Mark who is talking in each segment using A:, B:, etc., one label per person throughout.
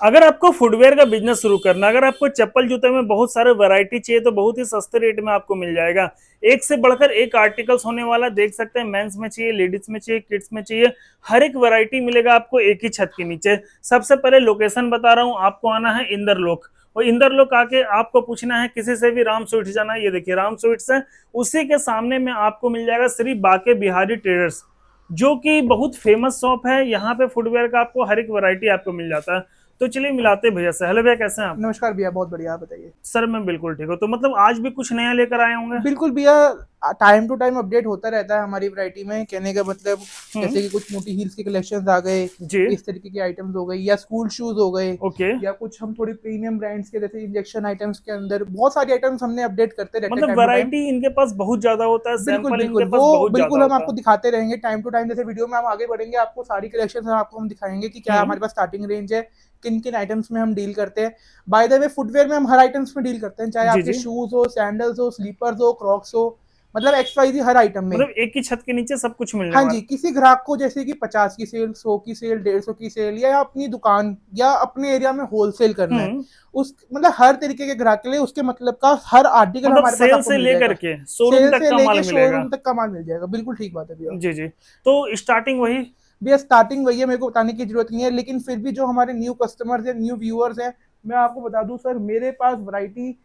A: अगर आपको फुटवेयर का बिजनेस शुरू करना, अगर आपको चप्पल जूते में बहुत सारे वैरायटी चाहिए तो बहुत ही सस्ते रेट में आपको मिल जाएगा। एक से बढ़कर एक आर्टिकल्स होने वाला, देख सकते हैं मेंस में चाहिए, लेडीज में चाहिए, किड्स में चाहिए, हर एक वैरायटी मिलेगा आपको एक ही छत के नीचे। सबसे पहले लोकेशन बता रहा हूँ, आपको आना है इंदरलोक, और इंदरलोक आके आपको पूछना है किसी से भी राम स्वीट्स जाना है। ये देखिए राम स्वीट्स है, उसी के सामने में आपको मिल जाएगा श्री बाके बिहारी ट्रेडर्स, जो कि बहुत फेमस शॉप है। यहाँ पे फुटवेयर का आपको हर एक वैरायटी आपको मिल जाता है। तो चलिए मिलाते हैं भैया से। हेलो भैया, कैसे हैं आप?
B: नमस्कार भैया, बहुत बढ़िया। आप बताइए।
A: सर मैं बिल्कुल ठीक हूँ। तो मतलब आज भी कुछ नया लेकर आए होंगे?
B: बिल्कुल भैया, टाइम टू टाइम अपडेट होता रहता है हमारी वैरायटी में। कहने का मतलब
A: हम्म।
B: जैसे कि कुछ मोटी हील्स के कलेक्शंस आ गए,
A: जी।
B: इस तरीके के आइटम्स हो गए, या स्कूल शूज हो गए,
A: ओके।
B: या कुछ हम थोड़ी प्रीमियम ब्रांड्स के जैसे इंजेक्शन आइटम्स के अंदर बहुत सारे आइटम्स हमने अपडेट करते रहते हैं
A: मतलब
B: टाइम टू टाइम।
A: वैरायटी इनके पास बहुत ज्यादा होता है,
B: बिल्कुल
A: सैंपल इनके
B: बिल्कुल, वो
A: पास बहुत ज्यादा
B: बिल्कुल हम
A: होता
B: आपको
A: है।
B: दिखाते रहेंगे टाइम टू टाइम। जैसे वीडियो में हम आगे बढ़ेंगे, आपको सारी कलेक्शंस आपको हम दिखाएंगे कि क्या
A: हम्म।
B: हमारे पास स्टार्टिंग रेंज है, किन किन आइटम्स में हम डील करते हैं। बाय द वे, फुटवेयर में हम हर आइटम्स में डील करते हैं, चाहे
A: जी
B: आपके
A: जी।
B: शूज हो, सैंडल्स हो, स्लीपर्स हो, क्रॉक्स हो, मतलब एक्स वाई जी हर आइटम में।
A: मतलब एक ही छत के नीचे सब कुछ मिलने
B: हाँ जी,
A: वाला।
B: किसी ग्राहक को जैसे कि 50 की सेल, 100 की सेल, 150 की सेल, या अपनी दुकान या अपने एरिया में होलसेल करना है,
A: हम्म।
B: उस मतलब हर तरीके के ग्राहक के लिए उसके मतलब का हर आर्टिकल
A: मतलब
B: हमारे पास
A: सेल
B: आपको
A: से
B: मिल
A: लेकर
B: जाएगा।
A: के शोरूम
B: सेल
A: तक
B: से
A: का माल
B: लेके
A: मिलेगा।
B: शोरूम तक का माल मिल जाएगा। बिल्कुल ठीक बात है भैया।
A: जी जी। तो स्टार्टिंग वही।
B: भैया स्टार्टिंग वही है, मेरे को बताने की जरूरत नहीं है, लेकिन फिर भी जो हमारे न्यू कस्टमर्स हैं, न्यू व्यूअर्स हैं, मैं आपको बता दूं सर, मेरे पास वैरायटी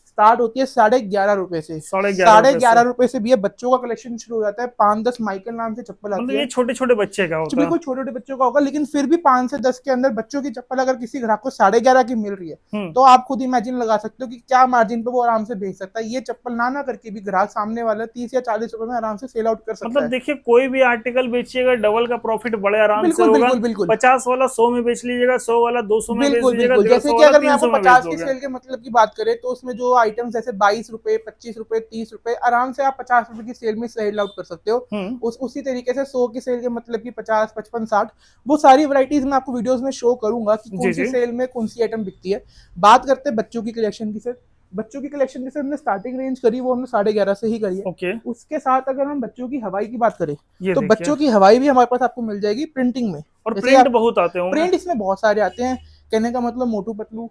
B: स्टार्ट होती है 11.5 रुपए से।
A: 11.5 रुपए
B: साढ़े
A: से?
B: 11 रुपए से भैया बच्चों का कलेक्शन शुरू हो जाता है। 5-10 माइकल नाम से चप्पल
A: मतलब
B: आती
A: ये
B: है,
A: छोटे छोटे बच्चे का
B: जो
A: होता है?
B: बिल्कुल छोटे छोटे बच्चों का होगा, लेकिन फिर भी 5 से 10 के अंदर बच्चों की चप्पल अगर किसी ग्राहक को 11.5 की मिल रही है,
A: हम्म।
B: तो आप खुद इमेजिन लगा सकते हो कि क्या मार्जिन पे वो आराम से बेच सकता है। ये चप्पल ना करके भी ग्राहक सामने वाला 30 या 40 रुपए में आराम से सेल आउट कर सकता
A: मतलब
B: है।
A: देखिए, कोई भी आर्टिकल बेचिएगा डबल का प्रॉफिट बड़े आराम से
B: बिल्कुल
A: होगा।
B: बिल्कुल बिल्कुल
A: 50 वाला 100 में बेच लीजिएगा, 100 वाला 200 में बेच
B: बिल्कुल
A: लीजिएगा,
B: बिल्कुल,
A: डेढ़
B: जैसे
A: सौ
B: कि
A: वाला
B: अगर मैं
A: तीन
B: आपको
A: सौ में बेच
B: 50 की
A: दोगे।
B: सेल के मतलब की बात करें, तो उसमें जो आइटम्स जैसे 22 रुपए, 25 रुपए, 30 रुपए, आराम से आप 50 रुपए की सेल में सेल आउट कर सकते हो।
A: हम्म।
B: उसी तरीके से 100 की सेल के मतलब की 50, 55, 60, वो सारी वराइटीज मैं आपको वीडियोस में शो करूंगा कि
A: जी
B: कौन सी
A: जी।
B: सेल में कौन सी आइटम बिकती है। बात करते हैं बच्चों की कलेक्शन की सर। बच्चों की कलेक्शन जैसे हमने स्टार्टिंग रेंज करी, वो हमने 11.5 से ही करी है।
A: ओके।
B: उसके साथ अगर हम बच्चों की हवाई की बात करें,
A: ये
B: तो
A: देखिए।
B: बच्चों की हवाई भी हमारे पास आपको मिल जाएगी प्रिंटिंग में।
A: और
B: जैसे
A: प्रिंट
B: आप,
A: बहुत आते होंगे।
B: प्रिंट इसमें बहुत सारे आते हैं। कहने का मतलब मोटू पतलू,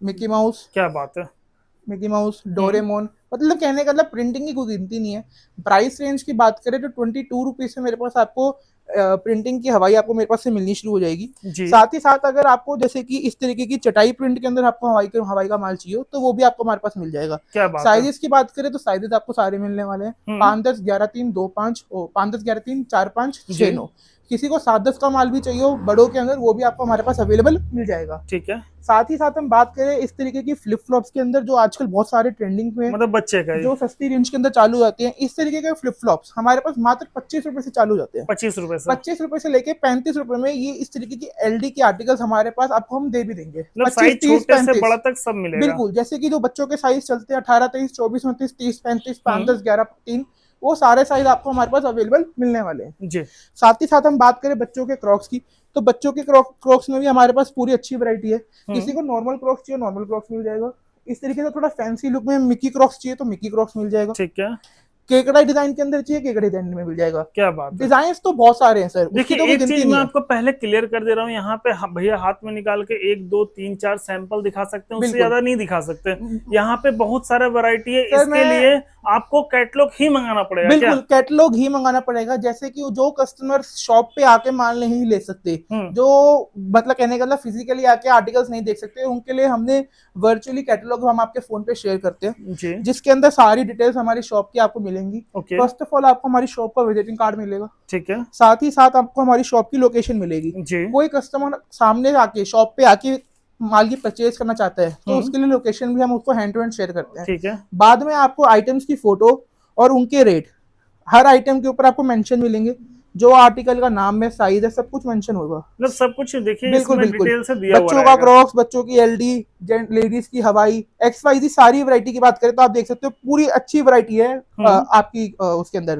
B: मिकी माउस,
A: क्या बात है।
B: मिकी माउस,
A: हम्म।
B: डोरेमोन, मतलब कहने का मतलब प्रिंटिंग की कोई गिनती नहीं है। प्राइस रेंज की बात करें तो 22 रुपीज से मेरे पास आपको प्रिंटिंग की हवाई आपको मेरे पास से मिलनी शुरू हो जाएगी।
A: जी।
B: साथ ही साथ अगर आपको जैसे कि इस तरीके की चटाई प्रिंट के अंदर आपको हवाई का माल चाहिए, तो वो भी आपको हमारे पास मिल जाएगा।
A: क्या बात है।
B: साइजेस की बात करें तो साइजेस आपको सारे मिलने वाले हैं।
A: हम्म।
B: 5, 10, 11, 3, 2, 5, 5, 10, 11, 3, 4, 5, 6, 9। किसी को 7-10 का माल भी चाहिए हो बड़ों के अंदर, वो भी आपको हमारे पास अवेलेबल मिल जाएगा।
A: ठीक है।
B: साथ ही साथ हम बात करें इस तरीके की फ्लिप फ्लॉप्स के अंदर, जो आजकल बहुत सारे ट्रेंडिंग में,
A: मतलब बच्चे का ही?
B: जो सस्ती रेंज के अंदर चालू हो जाती हैं, इस तरीके के फ्लिप फ्लॉप्स हमारे पास मात्र 25 रुपए से चालू हो जाते हैं।
A: 25 रुपए से?
B: 25 रुपए से लेके 35 रुपए में ये इस तरीके की एलडी के आर्टिकल्स हमारे पास आपको हम दे भी देंगे।
A: मतलब
B: 25,
A: साइज
B: 30,
A: छोटे से बड़ा
B: 35।
A: तक सब मिलेगा?
B: बिल्कुल, जैसे कि जो बच्चों के साइज चलते हैं 18, 23, 24, 29, 30, 35, 5,
A: हम्म।
B: 10, 11, 3, वो सारे साइज आपको हमारे पास अवेलेबल मिलने वाले हैं।
A: जी।
B: साथ ही साथ हम बात करें बच्चों के क्रॉक्स की, तो बच्चों के क्रॉक्स में भी हमारे पास पूरी अच्छी वैरायटी है। किसी
A: हम्म।
B: को नॉर्मल क्रॉक्स चाहिए, नॉर्मल क्रॉक्स मिल जाएगा। इस तरीके से थोड़ा फैंसी लुक में मिकी क्रॉक्स चाहिए तो मिकी क्रॉक्स मिल जाएगा।
A: ठीक है।
B: केकड़ा डिजाइन के अंदर चाहिए, केकड़ा डिजाइन में मिल जाएगा।
A: क्या बात है।
B: डिजाइन तो बहुत सारे हैं सर, उसकी
A: देखिए
B: तो कोई
A: एक चीज
B: गिनती
A: मैं
B: नहीं है।
A: आपको पहले क्लियर कर दे रहा हूँ, यहाँ पे भैया हाथ में निकाल के 1 2 3 4 सैंपल दिखा सकते हैं, उससे
B: बिल्कुल
A: ज्यादा नहीं दिखा सकते। यहाँ पे बहुत सारा वैरायटी है,
B: सर,
A: इसके
B: मैं
A: लिए आपको कैटलॉग ही मंगाना पड़ेगा क्या?
B: बिल्कुल कैटलॉग ही मंगाना पड़ेगा। जैसे कि जो कस्टमर शॉप पे आके माल नहीं ले सकते,
A: हम्म।
B: जो मतलब कहने का मतलब फिजिकली आके आर्टिकल्स नहीं देख सकते, उनके लिए हमने वर्चुअली कैटलॉग हम आपके फोन पे शेयर करते हैं,
A: जी।
B: जिसके अंदर सारी डिटेल्स हमारी शॉप की आपको मिलेंगी।
A: ओके।
B: फर्स्ट ऑफ ऑल आपको हमारी शॉप का विजिटिंग कार्ड मिलेगा।
A: ठीक है।
B: साथ ही साथ आपको हमारी शॉप की लोकेशन मिलेगी।
A: जी।
B: कोई कस्टमर सामने आके शॉप पे आके माल की परचेज करना चाहता है, तो
A: हम्म।
B: उसके लिए लोकेशन भी हम उसको हैंड टू हैंड शेयर करते हैं।
A: ठीक है।
B: बाद में आपको आइटम्स की फोटो और उनके रेट, हर आइटम के ऊपर आपको मेंशन मिलेंगे। जो आर्टिकल का नाम है, साइज है, सब कुछ मेंशन होगा।
A: मतलब सब कुछ देखिए
B: बिल्कुल
A: इसमें
B: बिल्कुल,
A: डिटेल से दिया हुआ
B: बच्चों का
A: रहेगा।
B: क्रॉक्स, बच्चों की एलडी, लेडीज की हवाई, एक्स वाई जी सारी वैरायटी की बात करें तो आप देख सकते हो पूरी अच्छी वैरायटी है
A: हम्म।
B: आपकी उसके अंदर,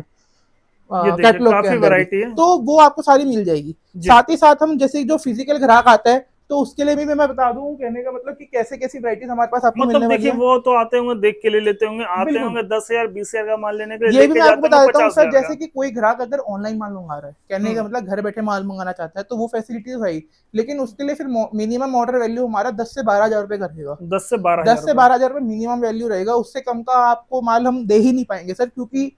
A: ये देखिए
B: कैटलॉग के
A: काफी
B: अंदर भी।
A: वैरायटी है।
B: तो वो आपको सारी मिल जाएगी।
A: जी।
B: साथ ही साथ हम जैसे जो फिजिकल ग्राहक आता है, तो उसके लिए भी मैं बता दूं, कहने का मतलब कि कैसे कैसी वैरायटीज हमारे पास आपको मिलने
A: मतलब
B: वाली
A: देखिए
B: है।
A: वो तो आते होंगे देख के ले लेते होंगे, आते
B: बिल्कुल,
A: होंगे 10,000 20,000 का माल लेने के लिए,
B: ये भी
A: लेके
B: मैं आपको
A: जाते
B: बता
A: होंगे
B: देता हूँ सर,
A: 50,000
B: जैसे
A: का।
B: कि कोई ग्राहक अगर ऑनलाइन माल मंगा रहा है, कहने का
A: हम्म।
B: मतलब घर बैठे माल मंगाना चाहता है, तो वो फैसिलिटी तो है ही, लेकिन उसके लिए फिर मिनिमम ऑर्डर वैल्यू हमारा 10 से 12 हजार रुपए का रहेगा।
A: 10 से 12 हजार
B: दस से
A: रुपए
B: 12 हजार रुपए मिनिमम वैल्यू रहेगा, उससे कम का आपको माल हम दे ही नहीं पाएंगे सर, क्योंकि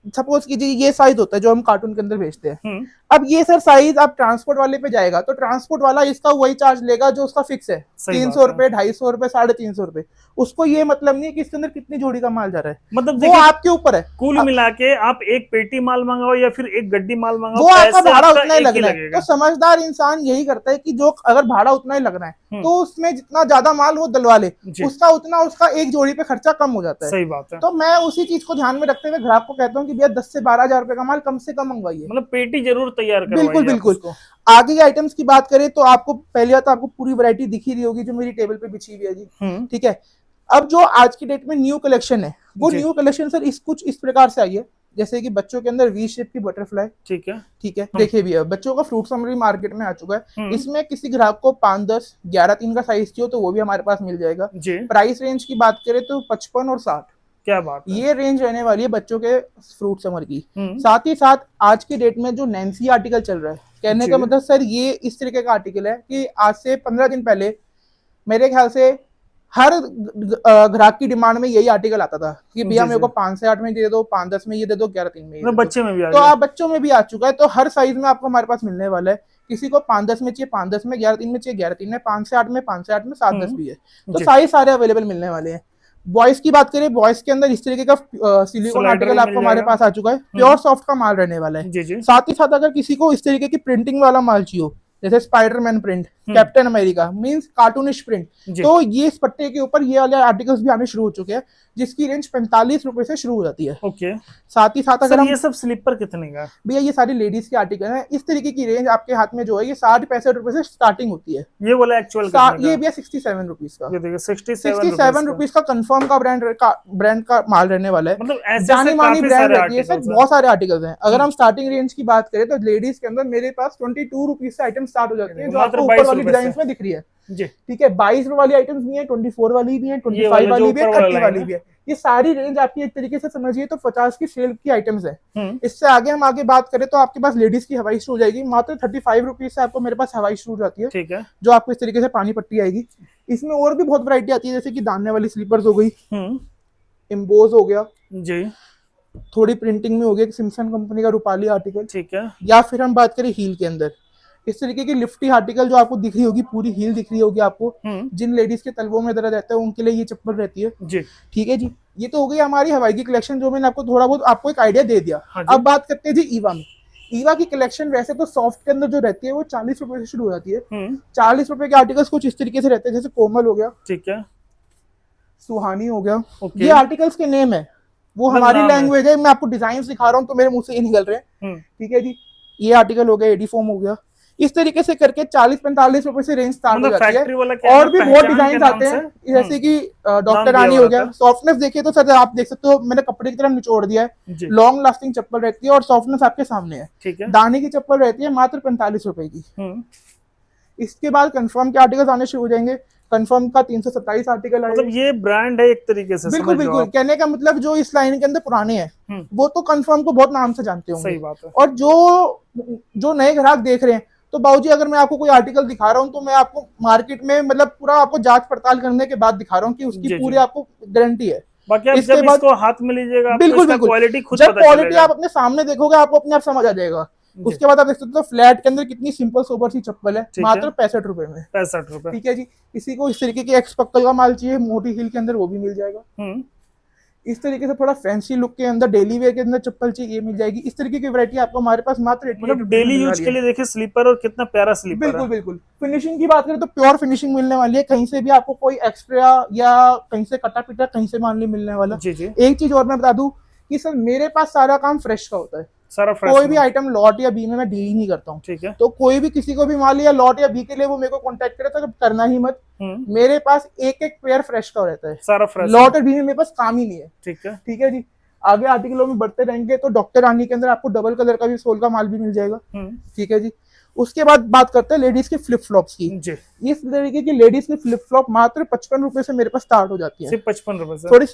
B: सपोज कीजिए ये साइज होता है जो हम कार्टून के अंदर बेचते हैं।
A: हम्म।
B: अब ये सर साइज आप ट्रांसपोर्ट वाले पे जाएगा तो ट्रांसपोर्ट वाला इसका वही चार्ज लेगा जो उसका फिक्स है,
A: सही
B: तीन
A: बात
B: सौ
A: है।
B: रुपए 250 रुपए 350 रुपए। उसको ये मतलब नहीं है कि इसके अंदर कितनी जोड़ी का माल जा रहा है,
A: मतलब
B: वो
A: देखिए
B: आपके ऊपर है।
A: कुल मिला के आप एक पेटी माल मंगाओ या फिर एक गड्डी माल मंगाओ,
B: वो आपका
A: पैसे
B: भाड़ा
A: आपका
B: उतना ही
A: एक ही
B: लगना है, तो
A: लगेगा।
B: समझदार इंसान यही करता है कि जो अगर भाड़ा उतना ही लगना है
A: हम्म।
B: तो उसमें जितना ज्यादा माल वो डलवा ले,
A: जी।
B: उसका उतना उसका एक जोड़ी पे खर्चा कम हो जाता है।
A: सही बात है।
B: तो मैं उसी चीज को ध्यान में रखते हुए ग्राहक को कहता हूँ कि भैया 10 से 12 हजार रुपए का माल कम से कम मंगवाइए।
A: मतलब पेटी जरूर तैयार
B: बिल्कुल
A: करवाइए आप
B: बिल्कुल।
A: उसको।
B: आगे के आइटम्स की बात करें तो आपको पहले बात तो आपको पूरी वैरायटी दिख ही रही होगी जो मेरी टेबल पे बिछी हुई है जी।
A: हम्म।
B: ठीक है। अब जो आज की डेट में न्यू कलेक्शन है, वो
A: जी।
B: न्यू कलेक्शन सर कुछ इस प्रकार से आई है, जैसे कि बच्चों के अंदर वी शेप की बटरफ्लाई।
A: ठीक है।
B: ठीक है, देखिए भी बच्चों का फ्रूट समरी मार्केट में आ चुका है।
A: हम्म।
B: इसमें किसी ग्राहक को 5, 10, 11, 3 का साइज चाहिए तो वो भी हमारे पास मिल जाएगा।
A: जी।
B: प्राइस रेंज की बात करें तो 55 और 60,
A: क्या बात है।
B: ये रेंज रहने वाली है बच्चों के फ्रूट समर की।
A: हम्म।
B: साथ ही साथ आज की डेट में जो नैन्सी आर्टिकल चल रहा है, कहने
A: जी।
B: का मतलब सर ये इस तरीके का आर्टिकल है कि आज से 15 दिन पहले मेरे ख्याल से हर ग्राहक की डिमांड में यही आर्टिकल आता था कि भैया
A: जी।
B: मेरे
A: जी
B: को 5 से 8 में दे दो, 5, 10 में ये दे दो, 11, 3 में ये
A: मतलब
B: दे दो।
A: बच्चे में भी आ
B: तो
A: गया।
B: आप बच्चों में भी आ चुका है, तो हर साइज में आपको हमारे पास मिलने वाला है। किसी को 5, 10 में चाहिए 5, 10 में, 11, 3 में चाहिए 11, 3 में, 5 से 8 में, 5 से 8 में, 7, 10 भी है। तो
A: जी।
B: साइज सारे अवेलेबल मिलने वाले हैं। बॉयज की बात करें, बॉयज के अंदर इस तरीके का सिलिकॉन
A: स्लाइडर
B: आर्टिकल
A: भी मिल
B: आपको हमारे
A: जाएगा।
B: पास आ चुका है, प्योर सॉफ्ट का माल रहने वाला है।
A: जी। जी।
B: साथ ही साथ अगर किसी को इस तरीके की प्रिंटिंग वाला माल चाहिए हो, जैसे Spiderman print,
A: hmm.
B: Captain America means cartoonish print,
A: जी।
B: तो ये इस पट्टे के ऊपर ये वाले आर्टिकल्स भी आने शुरू हो चुके हैं, जिसकी रेंज 45 रुपए से शुरू हो जाती है।
A: ओके।
B: साथ ही साथ अगर
A: सर
B: हम
A: ये सब स्लीपर कितने का है?
B: भैया ये सारी लेडीज के आर्टिकल हैं, इस तरीके की रेंज आपके हाथ में जो है ये 60-65 रुपए से स्टार्टिंग होती है।
A: ये वाला एक्चुअल कितने का
B: ये
A: है?
B: भैया 67 रुपीज का,
A: ये देखिए 67 रुपीज
B: 67
A: का।
B: रुपीज का कंफर्म का ब्रांड का माल रहने वाला है।
A: मतलब ऐसे ऐसे
B: जानी मानी
A: काफी
B: ब्रांड
A: सारे
B: रहती है सर,
A: आर्टिकल्स हैं।
B: बहुत सारे आर्टिकल्स हैं। अगर
A: हम्म।
B: हम स्टार्टिंग रेंज की बात करें तो लेडीज के अंदर मेरे पास 22 रुपीज से आइटम स्टार्ट हो
A: ये
B: जाती है,
A: देखिए
B: जो
A: मात्र
B: आपको ऊपर
A: 22
B: वाली
A: रुपए
B: डिजाइन
A: से।
B: में दिख रही है।
A: जी।
B: ठीक है, 22 वाली आइटम्स भी है, 24 वाली भी है,
A: ये
B: 25
A: वाला जो
B: वाली भी है,
A: ऊपर वाला
B: 30
A: लाइन
B: वाली
A: है।
B: भी है। ये सारी रेंज आपकी एक तरीके से समझिए तो 50 की सेल की आइटम्स है।
A: हम्म।
B: इससे आगे हम आगे बात करें तो आपके पास लेडीज की हवाई शू हो जाएगी, मात्र 35 रुपीज से आपको मेरे पास हवाई शू जाती है,
A: ठीक है।
B: जो आपको इस तरीके से पानी पट्टी आएगी। इसमें और भी बहुत वैरायटी आती है, जैसे कि दाने वाली स्लीपर्स हो गई,
A: हम्म।
B: एम्बोज हो गया,
A: जी।
B: थोड़ी प्रिंटिंग में हो गया, सिम्सन कंपनी का रूपाली आर्टिकल,
A: ठीक है।
B: या फिर हम बात करें हील के अंदर इस तरीके की लिफ्टी आर्टिकल जो आपको दिख रही होगी, पूरी हील दिख रही होगी आपको।
A: हम्म।
B: जिन लेडीज के तलवों में दर्द रहता है उनके लिए ये चप्पल रहती है।
A: जी।
B: ठीक है जी, ये तो हो गई हमारी हवाई की कलेक्शन, जो मैंने आपको थोड़ा बहुत आपको एक आइडिया दे दिया।
A: हाँ जी।
B: अब बात करते हैं जी ईवा में। ईवा की कलेक्शन वैसे तो सॉफ्ट के अंदर जो रहती है वो 40 रुपए से शुरू हो जाती है।
A: हम्म।
B: 40 रुपए के आर्टिकल्स कुछ इस तरीके से रहते हैं, जैसे कोमल हो गया,
A: ठीक है।
B: सुहानी हो गया।
A: ओके।
B: ये आर्टिकल्स के नेम है, वो
A: मतलब
B: हमारी
A: नाम है।
B: लैंग्वेज है, मैं आपको डिजाइन दिखा रहा हूँ तो मेरे मुंह से ये निकल रहे हैं।
A: हम्म।
B: ठीक है जी, ये आर्टिकल हो गया, एडी फोम हो गया, इस तरीके से करके 40-45 रुपए से रेंज स्टार्ट हो
A: मतलब
B: जाती है।
A: फैक्ट्री वाला क्या है
B: और
A: ना,
B: भी बहुत
A: पहचान के
B: डिजाइन
A: नाम
B: आते
A: से।
B: हैं, जैसे कि
A: नाम
B: डॉक्टर
A: दिया
B: रानी
A: हुआ
B: हो गया।
A: रहता
B: सॉफ्टनेस देखिए तो सर आप देख सकते हो, मैंने कपड़े की तरह निचोड़ दिया है,
A: है। जी।
B: लॉन्ग लास्टिंग चप्पल रहती है और सॉफ्टनेस आपके सामने है।
A: ठीक है।
B: दाने की चप्पल रहती है मात्र 45 रुपए की।
A: हम्म।
B: इसके बाद कंफर्म के आर्टिकल्स आने शुरू हो जाएंगे। कंफर्म का 327 आर्टिकल आएगा।
A: मतलब ये ब्रांड है एक तरीके से,
B: बिल्कुल
A: समझ लो
B: बिल्कुल,
A: आप।
B: कहने का मतलब जो इस लाइन के अंदर पुराने हैं
A: हम्म।
B: वो तो कंफर्म को बहुत नाम से जानते होंगे।
A: सही बात है।
B: और जो नए ग्राहक देख रहे हैं, तो बाबूजी अगर मैं आपको कोई आर्टिकल दिखा रहा हूँ तो मैं आपको मार्केट में मतलब पूरा आपको जांच पड़ताल करने के बाद दिखा रहा हूँ कि उसकी
A: जी।
B: पूरी
A: जी।
B: आपको गारंटी है।
A: बाकी आप
B: इसके
A: जब
B: बाद
A: इसको हाथ में लीजिएगा आपको
B: बिल्कुल
A: इसका
B: बिल्कुल,
A: क्वालिटी खुद
B: जब
A: पता
B: क्वालिटी
A: चलेगा।
B: आप अपने सामने देखोगे आपको अपने आप समझ आ जाएगा।
A: जी।
B: उसके बाद आप देख सकते हो फ्लैट के अंदर कितनी सिंपल सोबर सी चप्पल है,
A: ठीक
B: मात्र
A: है।
B: 65 रुपए में।
A: 65 रुपए।
B: ठीक है जी, किसी को इस तरीके की एक्स पक्कल का माल चाहिए मोटी हील के अंदर, वो भी मिल जाएगा।
A: हम्म।
B: इस तरीके से थोड़ा फैंसी लुक के अंदर डेली वेयर के अंदर चप्पल चाहिए, ये मिल जाएगी। इस तरीके की वैरायटी आपको हमारे पास मात्र 88
A: मतलब
B: रुपए में
A: डेली
B: मिलने
A: यूज
B: वाली
A: के
B: है।
A: लिए देखिए स्लीपर, और कितना प्यारा स्लीपर
B: बिल्कुल
A: है।
B: बिल्कुल। फिनिशिंग की बात करें तो प्योर फिनिशिंग मिलने वाली है, कहीं से भी आपको कोई एक्स्ट्रा या कहीं से कटा पिटा कहीं से माल नहीं मिलने वाला।
A: जी। जी।
B: एक चीज और मैं बता दूं कि सर मेरे पास सारा काम फ्रेश का होता है,
A: सारा फ्रेश
B: कोई भी आइटम लॉट या बी में मैं डील ही नहीं करता हूँ।
A: ठीक है।
B: तो कोई भी किसी को भी माल या लॉट या बी के लिए वो मेरे को कांटेक्ट करे तो करना ही मत।
A: हम्म।
B: मेरे पास एक एक पेयर फ्रेश का रहता है,
A: सारा फ्रेश
B: लॉट और बी में मेरे पास काम ही नहीं है।
A: ठीक है।
B: ठीक है जी, आगे आर्टिकलों में बढ़ते रहेंगे तो डॉक्टर रानी के अंदर आपको डबल कलर का भी सोल का माल भी मिल जाएगा।
A: हम्म।
B: ठीक है जी, उसके बाद बात करते हैं लेडीज के फ्लिप फ्लॉप्स की।
A: जी,
B: इस तरीके की लेडीज की फ्लिप फ्लॉप मात्र 55 रुपए से मेरे पास स्टार्ट हो जाती है।
A: सिर्फ 55 रुपए से।
B: थोड़ी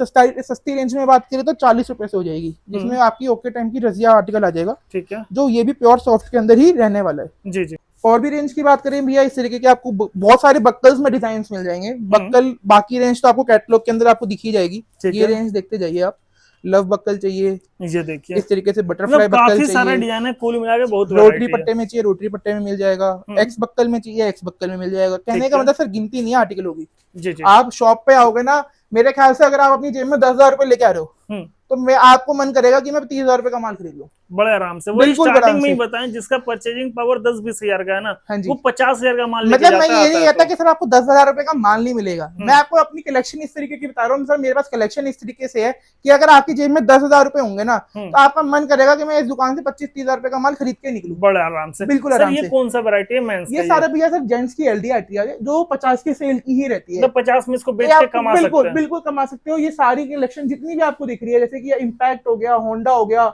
B: सस्ती रेंज में बात करें तो 40 रुपए से हो जाएगी, जिसमें आपकी ओके टाइम की रजिया आर्टिकल आ जाएगा,
A: ठीक है।
B: जो ये भी प्योर सॉफ्ट के अंदर ही रहने वाला है।
A: जी जी।
B: और भी रेंज की बात करें भैया, इस तरीके के आपको बहुत सारे बक्कल्स में डिजाइन मिल जाएंगे। बक्कल बाकी रेंज तो आपको कैटलॉग के अंदर आपको दिखी जाएगी।
A: ठीक
B: ये
A: है।
B: रेंज देखते जाइए आप। लव बक्कल चाहिए,
A: ये देखिए,
B: इस तरीके से बटरफ्लाई
A: मतलब
B: बक्कल
A: काफी सारा
B: चाहिए,
A: डिजाइन है, कुल मिला के बहुत
B: रोटरी
A: वैरायटी है।
B: पट्टे में चाहिए रोटरी पट्टे में मिल जाएगा, एक्स बक्कल में चाहिए एक्स बक्कल में मिल जाएगा। कहने
A: ठीक
B: का
A: है।
B: मतलब सर गिनती नहीं है आर्टिकल होगी।
A: जी जी।
B: आप शॉप पे आओगे ना, मेरे ख्याल से अगर आप अपनी जेब में 10,000 रुपए लेके आ रहे हो तो मैं आपको मन करेगा कि मैं 30,000 रुपए का माल खरीद लूं।
A: बड़े आराम से। वही
B: बिल्कुल
A: स्टार्टिंग
B: आराम
A: में ही
B: से।
A: बताएं, जिसका परचेजिंग पावर 10-20 हजार का है ना,
B: हाँ जी।
A: वो 50,000 का माल लेके
B: मतलब मैं
A: जाता
B: ये नहीं
A: है
B: कहता
A: तो।
B: कि सर आपको 10,000 रुपए का माल नहीं मिलेगा, मैं आपको अपनी कलेक्शन इस तरीके की बता रहा हूँ सर। मेरे पास कलेक्शन इस तरीके से है कि अगर आपकी जेब में 10,000 रुपए होंगे ना, तो आपका मन करेगा कि मैं इस दुकान से 25-30,000 रुपए का माल खरीद के निकलूं
A: बड़े आराम से।
B: बिल्कुल
A: सर
B: आराम
A: ये
B: से।
A: कौन सा वैरायटी है मेंस
B: ये
A: का?
B: सारा भैया सर जेंट्स की एलडी आती है, जो 50 की सेल की ही रहती है।
A: मतलब 50 में इसको बेच
B: ये
A: के
B: आप
A: कमा
B: बिल्कुल
A: सकते हैं।
B: बिल्कुल कमा सकते हो। ये सारी कलेक्शन जितनी भी आपको दिख रही है, जैसे कि ये इम्पैक्ट हो गया, होंडा हो गया,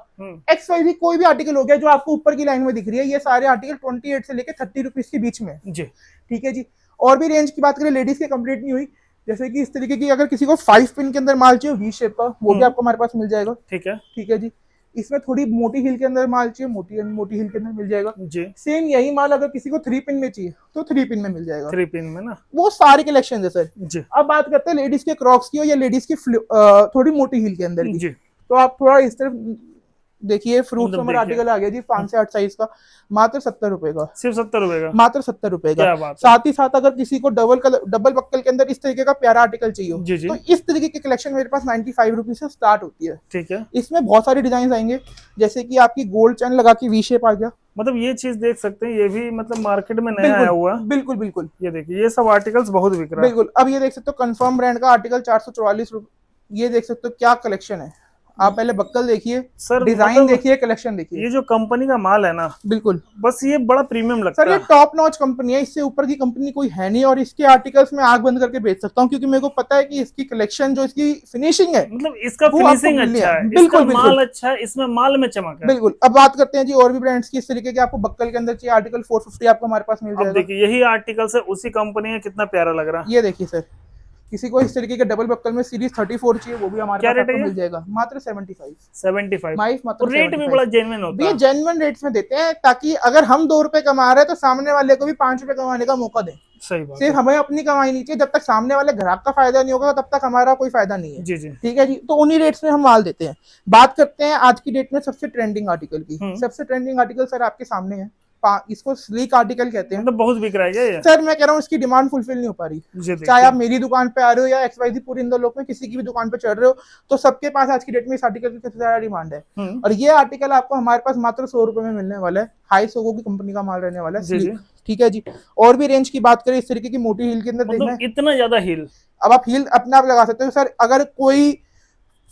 B: XYZ कोई भी आर्टिकल हो गया जो आपको ऊपर की लाइन में दिख रही है, ये सारे आर्टिकल 28 से लेकर 30 रुपीज के बीच में।
A: जी।
B: ठीक है जी। और भी रेंज की बात करें, लेडीज की कंप्लीट नहीं हुई, जैसे कि इस तरीके की अगर किसी को 5 पिन के अंदर माल चाहिए वी शेप का, वो भी आपको हमारे पास मिल जाएगा।
A: ठीक है।
B: ठीक है जी। इसमें थोड़ी मोटी हिल के अंदर माल चाहिए, मोटी हिल के अंदर मिल जाएगा
A: जी।
B: सेम यही माल। अगर किसी को 3 पिन में चाहिए तो 3 पिन में मिल जाएगा,
A: 3 पिन में ना।
B: वो सारी कलेक्शन है सर।
A: जी
B: अब बात करते हैं लेडीज के क्रॉक्स की या लेडीज की थोड़ी मोटी हिल के अंदर की।
A: जी।
B: तो आप थोड़ा इस तरफ देखिए, फ्रूट
A: मतलब
B: समर
A: देखिए।
B: आर्टिकल आ गया जी 5 से 8 साइज का, मात्र 70 रुपए का।
A: सिर्फ 70 रुपए का?
B: मात्र 70 रुपए का।
A: क्या बात है।
B: साथ ही साथ अगर किसी को डबल बक्कल के अंदर इस तरीके का प्यारा आर्टिकल चाहिए
A: जी जी।
B: तो इस तरीके की कलेक्शन मेरे पास 95 रुपीज से स्टार्ट होती है।
A: ठीक है।
B: इसमें बहुत सारे डिजाइन आएंगे, जैसे कि आपकी गोल्ड चैन लगा के वी शेप आ गया।
A: मतलब ये चीज देख सकते हैं, ये भी मतलब मार्केट में नया आया हुआ है।
B: बिल्कुल बिल्कुल।
A: ये देखिए, ये सब आर्टिकल्स बहुत बिक रहा है।
B: बिल्कुल। अब ये देख सकते हो कंफर्म ब्रांड का आर्टिकल 444 रुपए। ये देख सकते हो क्या कलेक्शन है। आप पहले बक्कल देखिए
A: सर,
B: डिजाइन
A: मतलब
B: देखिए, कलेक्शन देखिए।
A: ये जो कंपनी का माल है ना,
B: बिल्कुल
A: बस ये बड़ा प्रीमियम लगता
B: सर, ये
A: है।
B: टॉप नॉच कंपनी है, इससे ऊपर की कंपनी कोई है नहीं। और इसके आर्टिकल्स में आग बंद करके बेच सकता हूँ, क्योंकि मेरे को पता है कि इसकी कलेक्शन, जो इसकी फिनिशिंग है,
A: मतलब इसका
B: वो आपको
A: फिनिशिंग
B: मिलनी
A: अच्छा
B: है।
A: है,
B: बिल्कुल
A: इसका
B: बिल्कुल
A: माल अच्छा है, इसमें माल में चमक है।
B: बिल्कुल। अब बात करते हैं जी और भी ब्रांड्स की। इस तरीके के आपको बक्कल के अंदर चाहिए आर्टिकल 450 आपको हमारे पास मिल
A: अब
B: जाएगा।
A: देखिए, यही आर्टिकल्स है उसी कंपनी का, कितना प्यारा लग रहा है।
B: ये देखिए सर, किसी को इस तरीके के डबल बक्कल में सीरीज 34 चाहिए, वो भी हमारे
A: क्या
B: पास
A: रेट है
B: आपको
A: ये?
B: मिल जाएगा मात्र 75।
A: 75।
B: मात्र
A: और रेट भी
B: 75।
A: बड़ा जेन्युइन होता
B: ये
A: है।
B: जेन्युइन रेट्स में देते हैं, ताकि अगर हम 2 रुपए कमा रहे हैं तो सामने वाले को भी 5 रुपए कमाने का मौका दें।
A: सही बात
B: सिर्फ
A: है।
B: हमें अपनी कमाई नहीं चाहिए, जब तक सामने वाले ग्राहक का फायदा नहीं होगा तब तक हमारा कोई फायदा नहीं है।
A: जी जी।
B: ठीक है जी। तो उन्हीं रेट्स में हम माल देते हैं। बात करते हैं आज की डेट में सबसे ट्रेंडिंग आर्टिकल की। सबसे ट्रेंडिंग आर्टिकल सर आपके सामने है, इसको स्लीक आर्टिकल कहते हैं।
A: मतलब बहुत बिक रहा है क्या ये?
B: सर मैं कह रहा हूँ इसकी डिमांड फुलफिल नहीं हो पा रही।
A: जी देखिए।
B: चाहे आप मेरी दुकान पे आ रहे हो या XYZ पूरे इंदौर लोक में किसी की भी दुकान पे चढ़ रहे हो, तो सबके पास आज की डेट में इस आर्टिकल की सबसे ज्यादा डिमांड है। और ये आर्टिकल आपको हमारे पास मात्र 100 रुपए में मिलने वाला है। हाई सोगो की कंपनी का माल रहने वाला है।
A: जी जी।
B: ठीक है जी। और भी रेंज की बात करें, इस तरीके की मोटी हील के अंदर देखना
A: मतलब
B: है,
A: इतना ज्यादा हील?
B: अब आप हील अपने आप लगा सकते हो सर। अगर कोई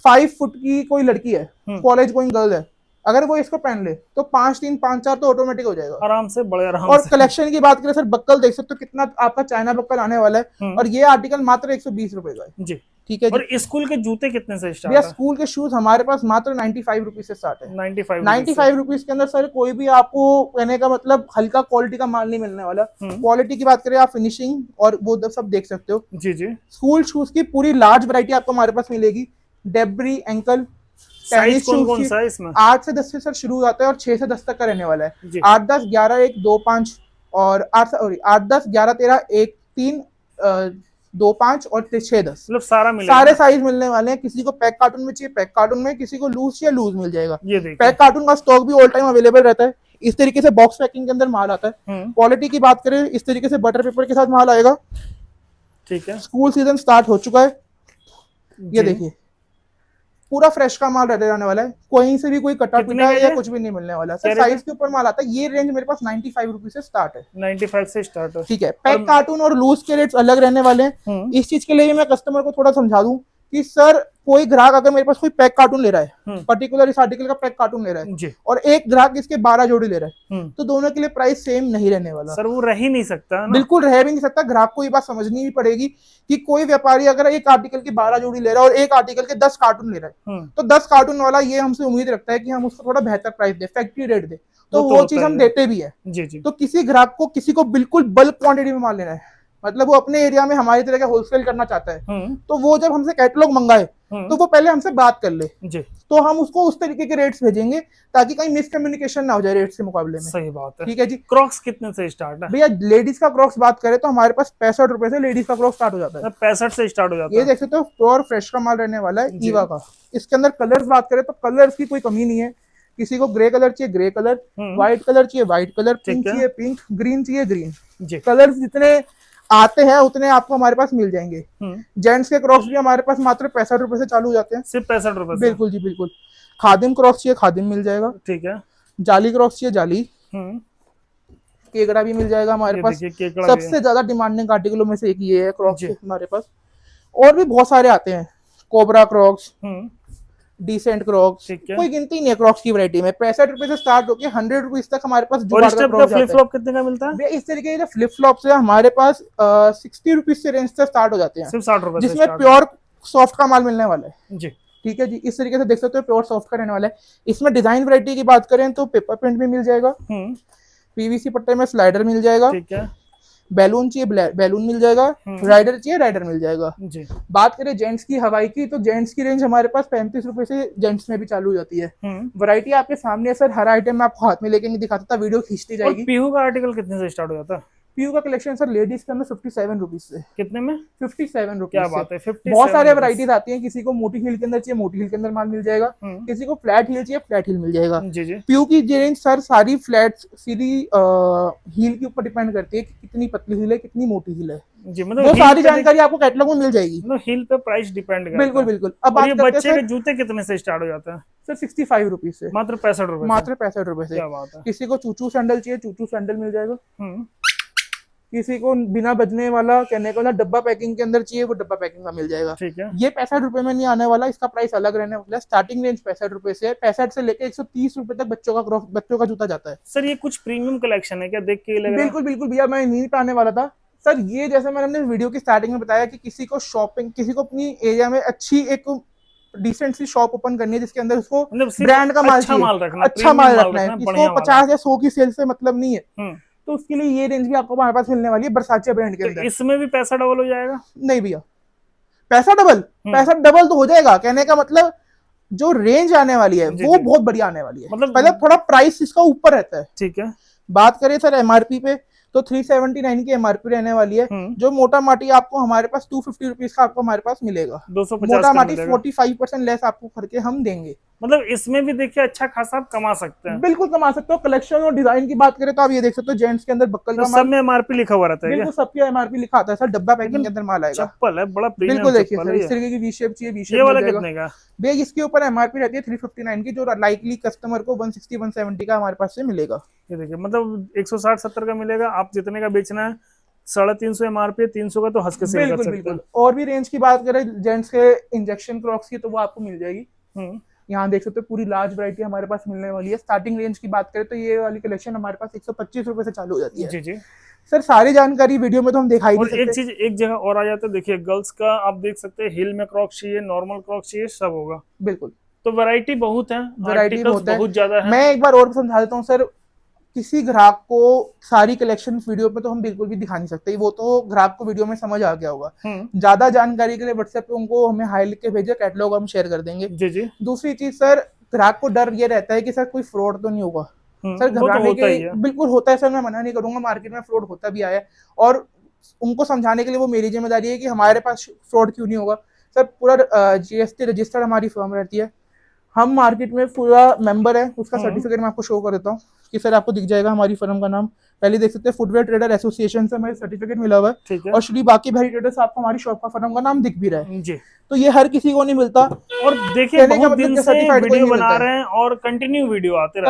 B: 5 फुट की कोई लड़की है, कॉलेज गोइंग गर्ल है, अगर वो इसको पहन ले तो 5-3 5-4 तो ऑटोमेटिक हो जाएगा
A: आराम से, बड़े आराम
B: और
A: से।
B: कलेक्शन की बात करें सर, बक्कल देख सकते हो कितना आपका चाइना बक्कल आने वाला है। और ये आर्टिकल मात्र 120 रुपए का है।
A: जी।
B: ठीक है जी।
A: और स्कूल के जूते कितने से स्टार्ट
B: भैया
A: है?
B: स्कूल के शूज हमारे पास मात्र 95 रुपीज से स्टार्ट है।
A: 95
B: रुपीज के अंदर सर कोई भी आपको कहने का मतलब हल्का क्वालिटी का माल नहीं मिलने वाला। क्वालिटी की बात करें, आप फिनिशिंग और वो सब देख सकते हो।
A: जी जी।
B: स्कूल शूज की पूरी लार्ज वैरायटी आपको हमारे पास मिलेगी। डेब्री, एंकल,
A: साइज कौन कौन सा है इसमें?
B: 8 से 10 से सर शुरू होता है और 6 से 10 तक का रहने वाला है।
A: जी।
B: 8, 10, 11, 1, 2, 5 और 8, 10, 11, 13, 1, 3, 2, 5 और 6, 10,
A: मतलब सारा मिलेगा?
B: सारे साइज मिलने वाले हैं। किसी को पैक कार्टून में चाहिए पैक कार्टून में, किसी को लूज चाहिए लूज मिल जाएगा।
A: ये देखिए।
B: पैक कार्टून का स्टॉक भी ऑल टाइम अवेलेबल रहता है। इस तरीके से बॉक्स पैकिंग के अंदर माल आता है। क्वालिटी की बात करें, इस तरीके से बटर पेपर के साथ माल आएगा।
A: ठीक है।
B: स्कूल सीजन स्टार्ट हो चुका है। ये देखिए पूरा फ्रेश का माल रहने वाला है, कहीं से भी कोई कटा पिटा या कुछ भी नहीं मिलने वाला। सर साइज के ऊपर माल आता है। ये रेंज मेरे पास 95 रुपीज से स्टार्ट है।
A: 95 से स्टार्ट है।
B: ठीक है। पैक कार्टून और लूज के रेट्स अलग रहने वाले हैं। इस चीज के लिए मैं कस्टमर को थोड़ा समझा दूं कि सर कोई ग्राहक अगर मेरे पास कोई पैक कार्टून ले रहा है, पर्टिकुलर इस आर्टिकल का पैक कार्टून ले रहा है, और एक ग्राहक इसके 12 जोड़ी ले रहा है, तो दोनों के लिए प्राइस सेम नहीं रहने वाला।
A: सर वो रह ही नहीं सकता ना?
B: बिल्कुल रह भी नहीं सकता। ग्राहक को ये बात समझनी भी पड़ेगी कि कोई व्यापारी अगर एक आर्टिकल की 12 जोड़ी ले रहा है और एक आर्टिकल के 10 कार्टून ले रहा है, तो 10 कार्टून वाला ये हमसे उम्मीद रखता है कि हम उसको थोड़ा बेहतर प्राइस दे, फैक्ट्री रेट दे। तो वो चीज हम देते भी है।
A: जी जी।
B: तो किसी ग्राहक को, किसी को बिल्कुल बल्क क्वांटिटी में माल लेना है, मतलब वो अपने एरिया में हमारी तरह का होलसेल करना चाहता है, तो वो जब हमसे कैटलॉग मंगाए तो वो पहले हमसे बात कर ले
A: जी,
B: तो हम उसको उस तरीके के रेट्स भेजेंगे ताकि कहीं मिसकम्युनिकेशन ना हो जाए रेट्स के मुकाबले में।
A: सही बात है।
B: ठीक है जी।
A: क्रॉक्स कितने से स्टार्ट है
B: भैया लेडीज का क्रॉक्स बात करें तो हमारे पास 65 रुपए से लेडीज का क्रॉक्स स्टार्ट हो जाता है।
A: 65 से स्टार्ट हो जाता
B: ये
A: है।
B: देख सकते हो प्योर फ्रेश का माल रहने वाला है
A: जी।
B: ईवा का। इसके अंदर कलर्स बात करें तो कलर्स की कोई कमी नहीं है। किसी को ग्रे कलर चाहिए ग्रे कलर, व्हाइट कलर चाहिए व्हाइट कलर, पिंक चाहिए पिंक, ग्रीन चाहिए ग्रीन। कलर्स जितने आते हैं उतने आपको हमारे पास मिल जाएंगे। जेंट्स के क्रॉक्स भी हमारे पास मात्र 65 रुपए से चालू हो जाते हैं।
A: सिर्फ 65 रुपए से?
B: बिल्कुल जी बिल्कुल। खादिम क्रॉक्स चाहिए खादिम मिल जाएगा।
A: ठीक है।
B: जाली क्रॉक्स चाहिए जाली, केकड़ा भी मिल जाएगा हमारे पास। सबसे ज्यादा डिमांडिंग आर्टिकलों में से एक ये है क्रॉक्स हमारे पास। और भी बहुत सारे आते हैं, कोबरा क्रॉक्स, डिसेंट क्रॉक्स, कोई गिनती नहीं है क्रॉक्स की वैरायटी में। 65 रुपए से स्टार्ट होकर 100 रुपीज तक हमारे पास
A: जुगाड़ का क्रॉक्स फ्लिप फ्लॉप कितने का मिलता है?
B: इस तरीके के फ्लिप फ्लॉप्स है हमारे पास 60 रुपीज से रेंज से स्टार्ट हो जाते हैं,
A: सिर्फ 60 रुपए,
B: जिसमें प्योर सॉफ्ट का माल मिलने वाला है जी। ठीक है जी। इस तरीके से देख सकते हो प्योर सॉफ्ट का रहने वाला है। इसमें डिजाइन वैरायटी की बात करें तो पेपर प्रिंट भी मिल जाएगा, पीवीसी पट्टे में स्लाइडर मिल जाएगा, ठीक है, बैलून चाहिए बैलून मिल जाएगा, राइडर चाहिए राइडर मिल जाएगा जी। बात करें जेंट्स की हवाई की तो जेंट्स की रेंज हमारे पास 35 रुपए से जेंट्स में भी चालू हो जाती है। वैरायटी आपके सामने है सर, हर आइटम में आपको हाथ में लेके नहीं दिखाता था, वीडियो खींचती जाएगी।
A: पीहू का आर्टिकल कितने से स्टार्ट हो जाता है?
B: पीयू का कलेक्शन सर लेडीज के अंदर 57 रुपीज से।
A: कितने में?
B: 57 रुपीज।
A: क्या बात है, 57।
B: बहुत सारे वैरायटीज आती हैं, किसी को मोटी हील के अंदर चाहिए मोटी हील के अंदर माल मिल जाएगा, किसी को फ्लैट हील चाहिए फ्लैट हील मिल जाएगा जी जी। पीयू की रेंज सर सारी फ्लैट सीधी हील के ऊपर डिपेंड करती है कि कितनी पतली हील है कितनी मोटी हील है जी। मतलब वो सारी जानकारी आपको कैटलॉग में मिल जाएगी।
A: हील पे प्राइस डिपेंड करता है। बिल्कुल
B: बिल्कुल।
A: अब ये बच्चे के जूते कितने से स्टार्ट हो जाता है?
B: सर 65 रुपीज से।
A: मात्र 65 रुपए?
B: मात्र 65 रुपए से।
A: क्या बात है।
B: किसी को चूचू सैंडल चाहिए चूचू सैंडल मिल जाएगा, किसी को बिना बजने वाला कहने का डब्बा पैकिंग के अंदर चाहिए वो डब्बा पैकिंग का मिल जाएगा। ठीक है। ये 65 रुपए में नहीं आने वाला, इसका प्राइस अलग रहने वाला है। स्टार्टिंग रेंज 65 रुपए से है, 65 से लेकर 130 रुपए तक बच्चों का जूता जाता है। सर ये कुछ प्रीमियम कलेक्शन है क्या, देख के लग रहा है? बिल्कुल बिल्कुल भैया, मैं नहीं पाने वाला था सर। ये जैसे मैंने अपने वीडियो की स्टार्टिंग में बताया कि किसी को शॉपिंग, किसी को अपनी एरिया में अच्छी एक डिसेंट सी शॉप ओपन करनी है जिसके अंदर उसको ब्रांड का माल रखना है, अच्छा माल रखना है, इसको 50 या 100 की सेल से मतलब नहीं है, तो उसके लिए ये रेंज भी आपको हमारे पास मिलने वाली है वर्साचे ब्रांड के अंदर। इसमें भी पैसा डबल हो जाएगा? नहीं भैया, पैसा डबल तो हो जाएगा, कहने का मतलब जो रेंज आने वाली है वो बहुत बढ़िया आने वाली है। मतलब पहले थोड़ा प्राइस इसका ऊपर रहता है। ठीक है। बात करें सर एमआरपी पे तो 379 की एमआरपी रहने वाली है। जो मोटा माटी आपको हमारे पास 250 रुपीज का आपको हमारे पास मिलेगा। 250 मोटा माटी 45% लेस आपको करके हम देंगे। मतलब इसमें भी देखिए अच्छा खासा आप कमा सकते हैं। बिल्कुल कमा सकते हो। कलेक्शन और डिजाइन की बात करें तो आप ये देख सकते हो जेंट्स के अंदर बक्कल का सब में एमआरपी लिखा हुआ रहता है। बिल्कुल सबके एमआरपी लिखा आता है सर, डब्बा पैकिंग के अंदर माल आएगा। चप्पल है बड़ा प्रीमियम। बिल्कुल देखिए सर, इस तरीके की वी शेप चाहिए वी शेप ये वाला कितने का? भैया इसके ऊपर एमआरपी रहती है 359 की, जो लाइकली कस्टमर को 160 170 का हमारे पास से मिलेगा। ये देखिए मतलब 160-70 का मिलेगा। आप जितने का बेचना है 350 एमआरपी 300 का तो हंस के सेल कर सकते हैं। और भी रेंज की बात करें जेंट्स के इंजेक्शन क्रॉक्स की तो वो आपको मिल जाएगी। यहाँ देख सकते हो पूरी लार्ज वैरायटी हमारे पास मिलने वाली है। स्टार्टिंग रेंज की बात करें तो ये वाली कलेक्शन हमारे पास 125 रुपए से चालू हो जाती है। जी जी सर, सारी जानकारी वीडियो में तो हम दिखाई नहीं सकते। एक चीज एक जगह और आ जाता है, देखिए गर्ल्स का आप देख सकते हैं, हिल में क्रॉक्स चाहिए नॉर्मल क्रॉक्स चाहिए सब होगा। बिल्कुल, तो वैरायटी बहुत है, वैरायटी बहुत ज्यादा है। मैं एक बार और समझा देता हूँ सर, किसी ग्राहक को सारी कलेक्शन वीडियो पे तो हम बिल्कुल भी दिखा नहीं सकते, वो तो ग्राहक को वीडियो में समझ आ गया होगा। ज्यादा जानकारी के लिए व्हाट्सएप पे उनको हमें हाई लिख के भेजे, कैटलॉग हम शेयर कर देंगे। जी जी। दूसरी चीज सर, ग्राहक को डर ये रहता है कि सर कोई फ्रॉड तो नहीं होगा। सर घबराने के बिल्कुल होता है सर, मैं मना नहीं करूंगा, मार्केट में फ्रॉड होता भी आया और उनको समझाने के लिए वो मेरी जिम्मेदारी है कि हमारे पास फ्रॉड क्यों नहीं होगा। सर पूरा जीएसटी रजिस्टर्ड हमारी फर्म रहती है, हम मार्केट में पूरा मेंबर है, उसका सर्टिफिकेट मैं आपको शो कर देता हूँ कि सर आपको दिख जाएगा हमारी फर्म का नाम। पहले देख सकते हैं फुटवेयर ट्रेडर एसोसिएशन से हमें सर्टिफिकेट मिला हुआ है और श्री बाकी भाई ट्रेडर्स आपको हमारी शॉप का फर्म का नाम दिख भी रहा है जी। तो ये हर किसी को नहीं मिलता। और देखिए बहुत दिन से वीडियो बना रहे हैं और कंटिन्यू वीडियो आते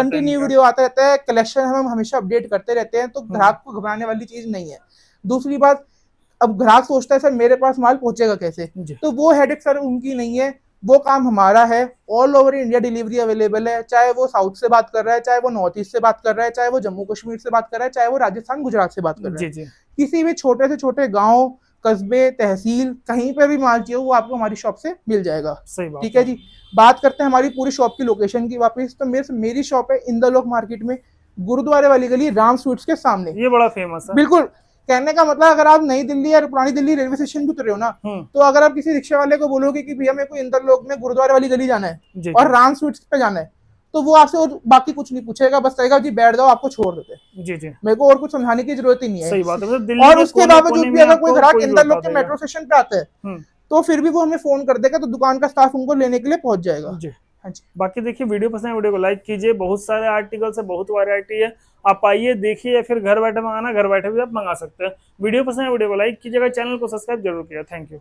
B: रहता है, कलेक्शन हम हमेशा अपडेट करते रहते हैं, तो ग्राहक को घबराने वाली चीज नहीं है। दूसरी बात, अब ग्राहक सोचता है सर मेरे पास माल पहुंचेगा कैसे, तो वो हेडेक सर उनकी नहीं है, वो काम हमारा है। All over India delivery available है, चाहे वो साउथ से बात कर रहा है, चाहे वो नॉर्थ ईस्ट से बात कर रहा है, चाहे वो जम्मू कश्मीर से बात कर रहा है, चाहे वो राजस्थान गुजरात से बात कर रहा है। जी जी। किसी भी छोटे से छोटे गांव कस्बे तहसील कहीं पे भी माल चाहिए वो आपको हमारी शॉप से मिल जाएगा। सही बात। ठीक है जी। बात करते हैं हमारी पूरी शॉप की लोकेशन की वापस, तो मेरी शॉप है इंदरलोक मार्केट में, गुरुद्वारे वाली गली, राम स्वीट्स के सामने।
A: ये बड़ा फेमस है।
B: बिल्कुल, कहने का मतलब अगर आप नई दिल्ली या पुरानी दिल्ली रेलवे स्टेशन भी उतरे हो ना, तो अगर आप किसी रिक्शा वाले को बोलोगे कि भैया मेरे को इंदरलोक में गुरुद्वारे वाली गली जाना है और राम स्वीट्स पे जाना है, तो वो आपसे और बाकी कुछ नहीं पूछेगा, बस कहेगा जी बैठ जाओ, आपको छोड़ देते हैं।
A: जी जी,
B: मेरे को और कुछ समझाने की जरूरत ही नहीं है।
A: सही बात है। मतलब दिल्ली
B: और
A: के
B: उसके
A: कोने
B: बावजूद
A: कोने
B: भी
A: में
B: अगर कोई
A: आपको
B: ग्राहक
A: कोई भी
B: इंदरलोक
A: बता
B: के
A: देगा।
B: मेट्रो स्टेशन पे आता है तो फिर भी वो हमें फोन कर देगा, तो दुकान का स्टाफ उनको लेने के लिए पहुंच जाएगा।
A: जी।
B: हाँ जी।
A: बाकी देखिए, वीडियो पसंद है वीडियो को लाइक कीजिए, बहुत सारे आर्टिकल्स है, बहुत वैरायटी है, आप आइए देखिए, या फिर घर बैठे मंगाना, घर बैठे भी आप मंगा सकते हैं। वीडियो पसंद है वीडियो को लाइक कीजिएगा, चैनल को सब्सक्राइब जरूर कीजिएगा। Thank you.